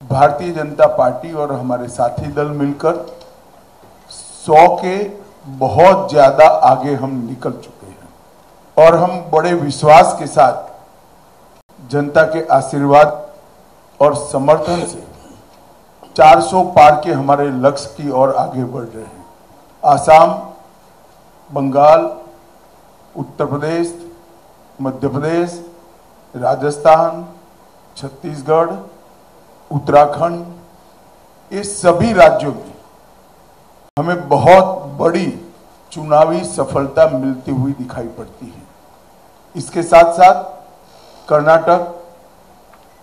Bharatiya Janata party और हमारे साथी दल मिलकर 100 के बहुत ज्यादा आगे हम निकल चुके हैं और हम बड़े विश्वास के साथ जनता के आशीर्वाद और समर्थन से 400 पार के हमारे लक्ष्य की ओर आगे बढ़ रहे हैं। आसाम, बंगाल, उत्तर प्रदेश, मध्य प्रदेश, राजस्थान, छत्तीसगढ़, उत्तराखंड, ये सभी राज्यों में हमें बहुत बड़ी चुनावी सफलता मिलती हुई दिखाई पड़ती है। इसके साथ साथ कर्नाटक,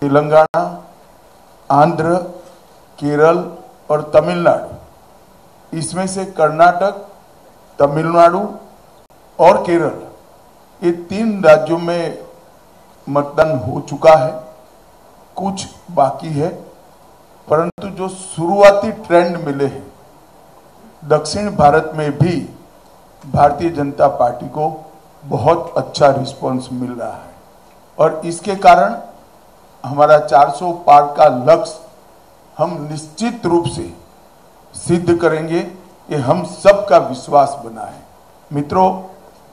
तेलंगाना, आंध्र, केरल और तमिलनाडु, इसमें से कर्नाटक, तमिलनाडु और केरल, ये 3 राज्यों में मतदान हो चुका है, कुछ बाकी है, परंतु जो शुरुआती ट्रेंड मिले हैं, दक्षिण भारत में भी भारतीय जनता पार्टी को बहुत अच्छा रिस्पांस मिल रहा है और इसके कारण हमारा 400 पार का लक्ष्य हम निश्चित रूप से सिद्ध करेंगे, ये हम सबका विश्वास बना है। मित्रों,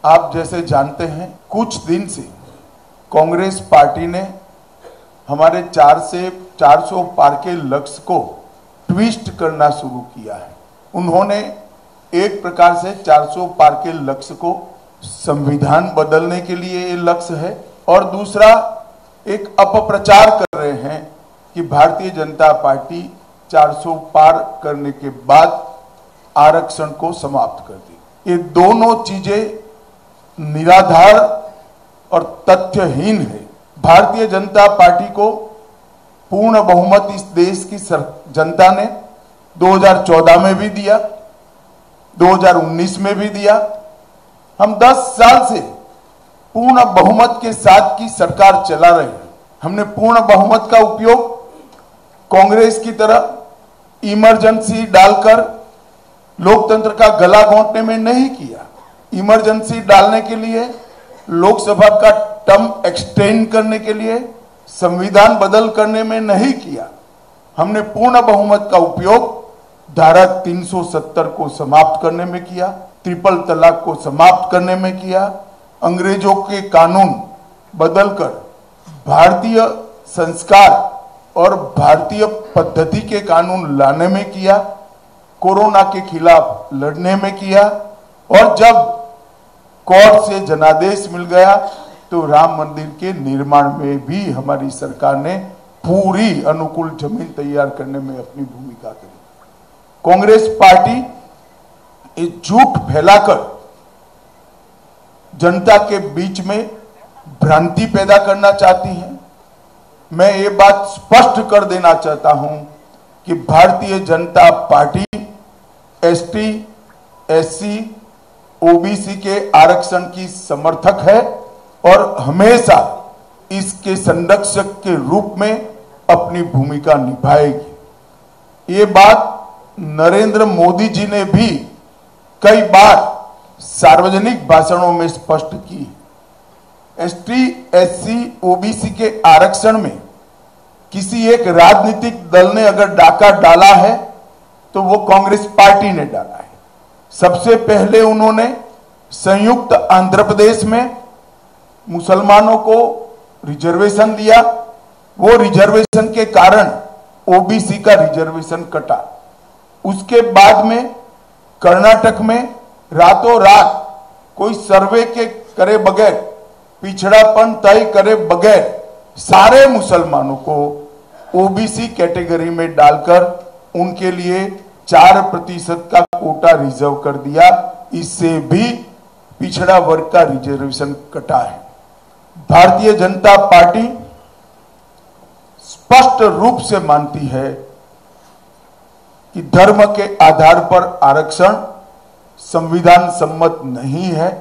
आप जैसे जानते हैं, कुछ दिन से कांग्रेस पार्टी ने हमारे 400 पार के लक्ष्य को ट्विस्ट करना शुरू किया है। उन्होंने एक प्रकार से 400 पार के लक्ष्य को संविधान बदलने के लिए ये लक्ष्य है और दूसरा एक अपप्रचार कर रहे हैं कि भारतीय जनता पार्टी 400 पार करने के बाद आरक्षण को समाप्त कर दी। ये दोनों चीजें निराधार और तथ्यहीन है। भारतीय जनता पार्टी को पूर्ण बहुमत इस देश की जनता ने 2014 में भी दिया, 2019 में भी दिया। हम 10 साल से पूर्ण बहुमत के साथ की सरकार चला रहे हैं। हमने पूर्ण बहुमत का उपयोग कांग्रेस की तरह इमरजेंसी डालकर लोकतंत्र का गला घोंटने में नहीं किया। इमरजेंसी डालने के लिए, लोकसभा का टर्म एक्सटेंड करने के लिए, संविधान बदल करने में नहीं किया। हमने पूर्ण बहुमत का उपयोग धारा 370 को समाप्त करने में किया, ट्रिपल तलाक को समाप्त करने में किया, अंग्रेजों के कानून बदलकर भारतीय संस्कार और भारतीय पद्धति के कानून लाने में किया, कोरोना के खिलाफ लड़ने में किया और जब कोर्ट से जनादेश मिल गया तो राम मंदिर के निर्माण में भी हमारी सरकार ने पूरी अनुकूल जमीन तैयार करने में अपनी भूमिका करी। कांग्रेस पार्टी ये झूठ फैलाकर जनता के बीच में भ्रांति पैदा करना चाहती है। मैं ये बात स्पष्ट कर देना चाहता हूं कि Bharatiya Janata party ST, SC, OBC के आरक्षण की समर्थक है और हमेशा इसके संरक्षक के रूप में अपनी भूमिका निभाएगी। ये बात नरेंद्र मोदी जी ने भी कई बार सार्वजनिक भाषणों में स्पष्ट की। एसटी, एससी, ओबीसी के आरक्षण में किसी एक राजनीतिक दल ने अगर डाका डाला है तो वो कांग्रेस पार्टी ने डाला है। सबसे पहले उन्होंने संयुक्त आंध्र प्रदेश में मुसलमानों को रिजर्वेशन दिया। वो रिजर्वेशन के कारण ओबीसी का रिजर्वेशन कटा। उसके बाद में कर्नाटक में रातों रात कोई सर्वे के करे बगैर, पिछड़ापन तय करे बगैर सारे मुसलमानों को ओबीसी कैटेगरी में डालकर उनके लिए 4% का कोटा रिजर्व कर दिया। इससे भी पिछड़ा वर्ग का रिजर्वेशन कटा है। भारतीय जनता पार्टी स्पष्ट रूप से मानती है कि धर्म के आधार पर आरक्षण संविधान सम्मत नहीं है,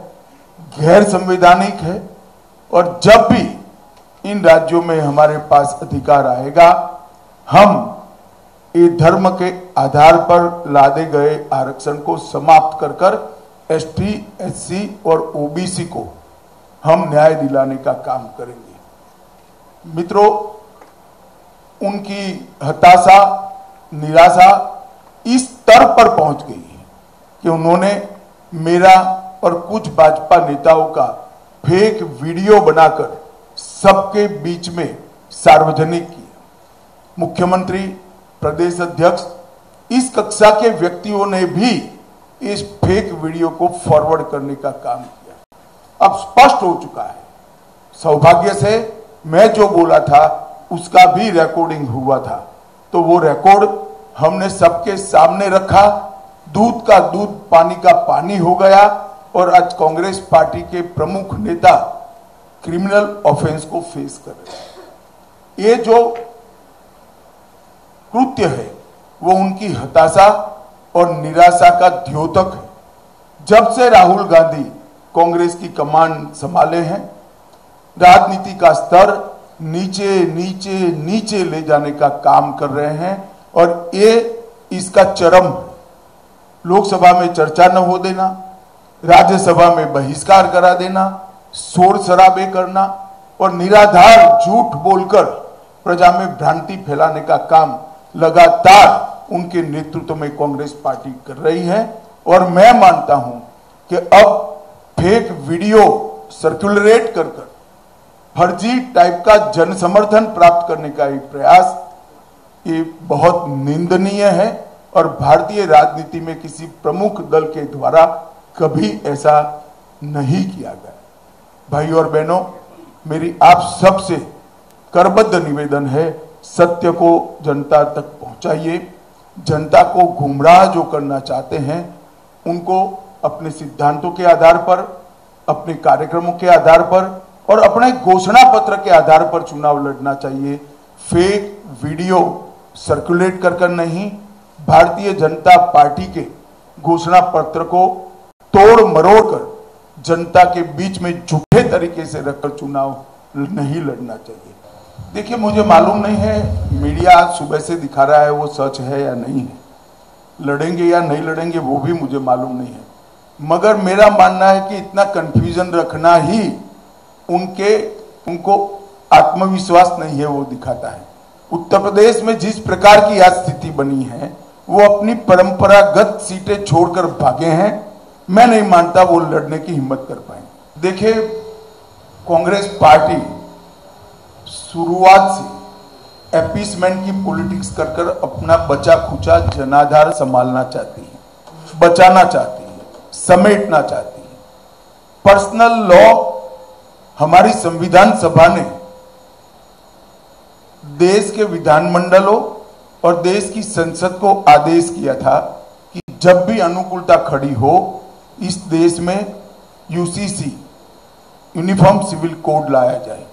गैर संवैधानिक है और जब भी इन राज्यों में हमारे पास अधिकार आएगा, हम ये धर्म के आधार पर लादे गए आरक्षण को समाप्त कर कर एसटी, एससी और ओबीसी को हम न्याय दिलाने का काम करेंगे। मित्रों, उनकी हताशा, निराशा इस स्तर पर पहुंच गई है कि उन्होंने मेरा और कुछ भाजपा नेताओं का फेक वीडियो बनाकर सबके बीच में सार्वजनिक किया। मुख्यमंत्री, प्रदेश अध्यक्ष, इस कक्षा के व्यक्तियों ने भी इस फेक वीडियो को फॉरवर्ड करने का काम किया। अब स्पष्ट हो चुका है, सौभाग्य से मैं जो बोला था उसका भी रिकॉर्डिंग हुआ था, तो वो रिकॉर्ड हमने सबके सामने रखा। दूध का दूध, पानी का पानी हो गया और आज कांग्रेस पार्टी के प्रमुख नेता क्रिमिनल ऑफेंस को फेस कर रहे हैं। ये जो कृत्य है वो उनकी हताशा और निराशा का द्योतक है। जब से राहुल गांधी कांग्रेस की कमान संभाले हैं, राजनीति का स्तर नीचे नीचे नीचे ले जाने का काम कर रहे हैं और ये इसका चरम है। लोकसभा में चर्चा न हो देना, राज्यसभा में बहिष्कार करा देना, शोर शराबे करना और निराधार झूठ बोलकर प्रजा में भ्रांति फैलाने का काम लगातार उनके नेतृत्व में कांग्रेस पार्टी कर रही है। और मैं मानता हूं कि अब फेक वीडियो सर्कुलेट कर फर्जी टाइप का जन समर्थन प्राप्त करने का एक प्रयास ये बहुत निंदनीय है और भारतीय राजनीति में किसी प्रमुख दल के द्वारा कभी ऐसा नहीं किया गया। भाई और बहनों, मेरी आप सबसे करबद्ध निवेदन है, सत्य को जनता तक पहुंचाइए। जनता को गुमराह जो करना चाहते हैं उनको अपने सिद्धांतों के आधार पर, अपने कार्यक्रमों के आधार पर और अपने घोषणा पत्र के आधार पर चुनाव लड़ना चाहिए। फेक वीडियो सर्कुलेट कर नहीं, भारतीय जनता पार्टी के घोषणा पत्र को तोड़ मरोड़ कर जनता के बीच में झूठे तरीके से रखकर चुनाव नहीं लड़ना चाहिए। देखिए, मुझे मालूम नहीं है मीडिया आज सुबह से दिखा रहा है वो सच है या नहीं है, लड़ेंगे या नहीं लड़ेंगे वो भी मुझे मालूम नहीं है, मगर मेरा मानना है कि इतना कंफ्यूजन रखना ही उनको आत्मविश्वास नहीं है वो दिखाता है। उत्तर प्रदेश में जिस प्रकार की आज स्थिति बनी है, वो अपनी परंपरागत सीटें छोड़कर भागे हैं। मैं नहीं मानता वो लड़ने की हिम्मत कर पाएंगे। देखिए, कांग्रेस पार्टी शुरुआत से अपीसमेंट की पॉलिटिक्स कर अपना बचा खुचा जनाधार संभालना चाहती है, बचाना चाहती है, समेटना चाहती है। पर्सनल लॉ, हमारी संविधान सभा ने देश के विधानमंडलों और देश की संसद को आदेश किया था कि जब भी अनुकूलता खड़ी हो इस देश में यूसीसी, यूनिफॉर्म सिविल कोड लाया जाए।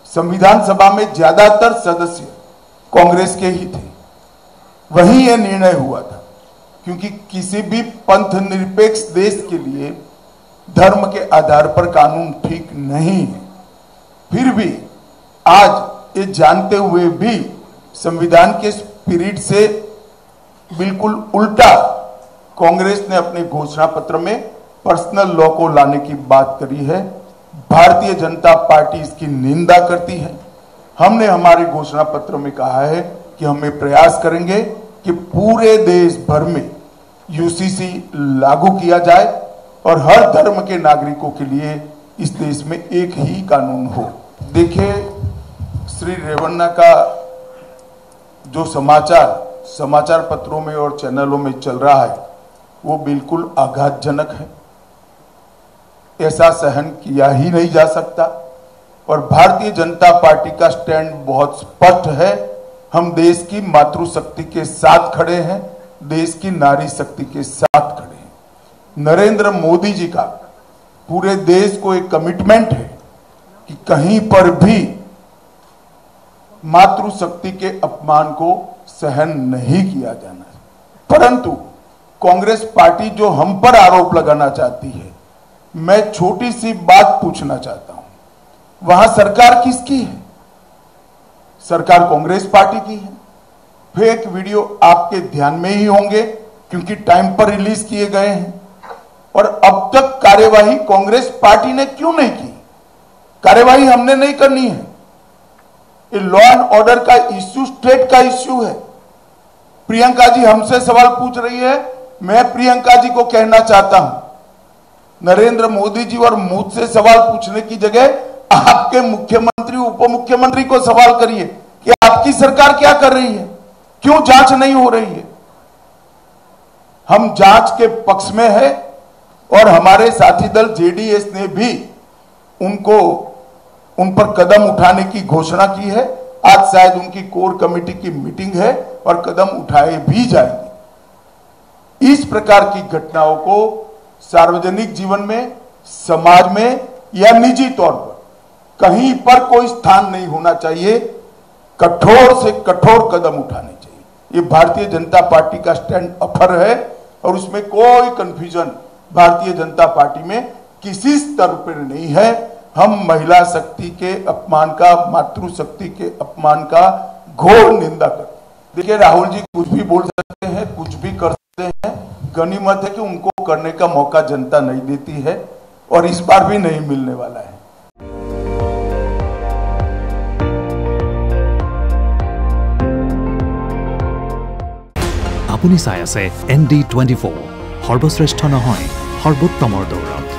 संविधान सभा में ज्यादातर सदस्य कांग्रेस के ही थे, वहीं यह निर्णय हुआ था, क्योंकि किसी भी पंथ निरपेक्ष देश के लिए धर्म के आधार पर कानून ठीक नहीं है। फिर भी आज ये जानते हुए भी संविधान के स्पिरिट से बिल्कुल उल्टा कांग्रेस ने अपने घोषणा पत्र में पर्सनल लॉ को लाने की बात करी है। भारतीय जनता पार्टी इसकी निंदा करती है। हमने हमारे घोषणा पत्र में कहा है कि हमें प्रयास करेंगे कि पूरे देश भर में यूसीसी लागू किया जाए और हर धर्म के नागरिकों के लिए इस देश में एक ही कानून हो। देखिए, श्री रेवन्ना का जो समाचार पत्रों में और चैनलों में चल रहा है वो बिल्कुल आघातजनक है। ऐसा सहन किया ही नहीं जा सकता और भारतीय जनता पार्टी का स्टैंड बहुत स्पष्ट है। हम देश की मातृशक्ति के साथ खड़े हैं, देश की नारी शक्ति के साथ खड़े हैं। नरेंद्र मोदी जी का पूरे देश को एक कमिटमेंट है कि कहीं पर भी मातृशक्ति के अपमान को सहन नहीं किया जाना। परंतु कांग्रेस पार्टी जो हम पर आरोप लगाना चाहती है, मैं छोटी सी बात पूछना चाहता हूं, वहां सरकार किसकी है? सरकार कांग्रेस पार्टी की है। फेक वीडियो आपके ध्यान में ही होंगे क्योंकि टाइम पर रिलीज किए गए हैं। और अब तक कार्यवाही कांग्रेस पार्टी ने क्यों नहीं की? कार्यवाही हमने नहीं करनी है। ये लॉ एंड ऑर्डर का इश्यू स्टेट का इश्यू है। प्रियंका जी हमसे सवाल पूछ रही है, मैं प्रियंका जी को कहना चाहता हूं, नरेंद्र मोदी जी और मुझसे सवाल पूछने की जगह आपके मुख्यमंत्री उप मुख्यमंत्री को सवाल करिए कि आपकी सरकार क्या कर रही है, क्यों जांच नहीं हो रही है। हम जांच के पक्ष में है और हमारे साथी दल जेडीएस ने भी उन पर कदम उठाने की घोषणा की है। आज शायद उनकी कोर कमेटी की मीटिंग है और कदम उठाए भी जाएंगे। इस प्रकार की घटनाओं को सार्वजनिक जीवन में, समाज में या निजी तौर पर कहीं पर कोई स्थान नहीं होना चाहिए। कठोर से कठोर कदम उठाने चाहिए। ये भारतीय जनता पार्टी का स्टैंड अपर है और उसमें कोई कंफ्यूजन भारतीय जनता पार्टी में किसी स्तर पर नहीं है। हम महिला शक्ति के अपमान का, मातृशक्ति के अपमान का घोर निंदा करते हैं। देखिए, राहुल जी कुछ भी बोल सकते हैं, कुछ भी कर सकते हैं। गनीमत है कि उनको करने का मौका जनता नहीं देती है और इस बार भी नहीं मिलने वाला है। আপুনি চাই আছে ND24 সৰ্বশ্ৰেষ্ঠ নহয় সৰ্বোত্তমৰ দৌৰত।